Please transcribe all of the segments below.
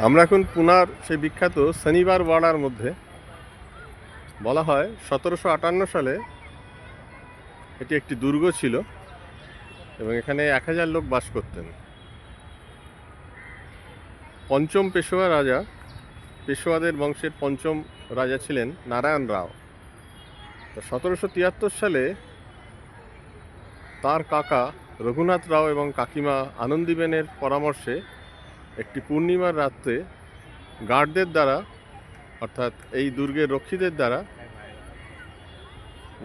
আমরা এখন পুনার সেই বিখ্যাত শনিবার ওয়াড়ার মধ্যে। বলা হয় 1758 সালে এটি একটি দুর্গ ছিল এবং এখানে 1000 লোক বাস করতেন। পঞ্চম পেশোয়া রাজা, পেশোয়াদের বংশের পঞ্চম রাজা ছিলেন নারায়ণ রাও। তো 1773 সালে তার কাকা রঘুনাথ রাও এবং কাকিমা আনন্দীবেনের পরামর্শে একটি পূর্ণিমার রাত্রে গার্ডদের দ্বারা, অর্থাৎ এই দুর্গের রক্ষীদের দ্বারা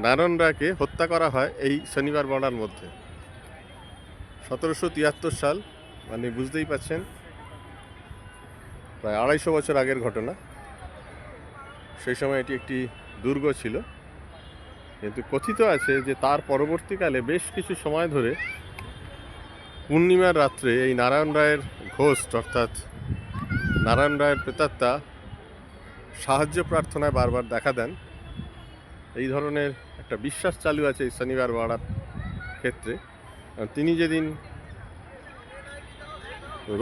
নারায়ণ রায়কে হত্যা করা হয় এই শনিবার ওয়াড়ার মধ্যে। 1773 সাল, মানে বুঝতেই পাচ্ছেন প্রায় 250 বছর আগের ঘটনা। সেই সময় এটি একটি দুর্গ ছিল, কিন্তু কথিত আছে যে তার পরবর্তীকালে বেশ কিছু সময় ধরে পূর্ণিমার রাত্রে এই নারায়ণ রায়ের ঘোস্ট, অর্থাৎ নারায়ণ রায়ের প্রেতাত্মা সাহায্য প্রার্থনায় বারবার দেখা দেন। এই ধরনের একটা বিশ্বাস চালু আছে এই শনিবার ওয়াড়ার ক্ষেত্রে। তিনি যেদিন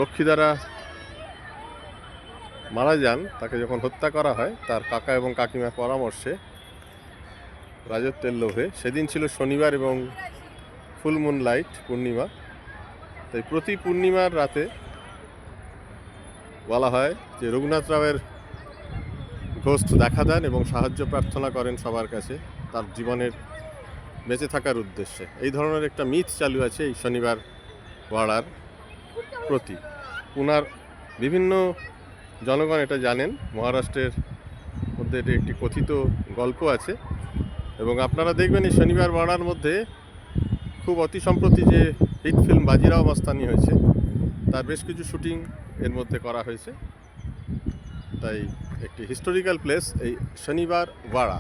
রক্ষী দ্বারা মারা যান, তাকে যখন হত্যা করা হয় তার কাকা এবং কাকিমার পরামর্শে রাজত্বের লোভে, সেদিন ছিল শনিবার এবং ফুল মুন লাইট, পূর্ণিমা। তাই প্রতি পূর্ণিমার রাতে বলা হয় যে রঘুনাথ রাওয়ের ঘোস্ট দেখা দেন এবং সাহায্য প্রার্থনা করেন সবার কাছে তার জীবনের বেঁচে থাকার উদ্দেশ্যে। এই ধরনের একটা মিথ চালু আছে এই শনিবার ওয়াড়ার প্রতি। পুনার বিভিন্ন জনগণ এটা জানেন। মহারাষ্ট্রের মধ্যে এটি একটি কথিত গল্প আছে এবং আপনারা দেখবেন এই শনিবার ওয়াড়ার মধ্যে খুব অতি সম্প্রতি যে হিট ফিল্ম বাজিরাও মাস্তানি হয়েছে, তার বেশ কিছু শুটিং এর মধ্যে করা হয়েছে। তাই একটি হিস্টোরিক্যাল প্লেস এই শনিবার ওয়াড়া।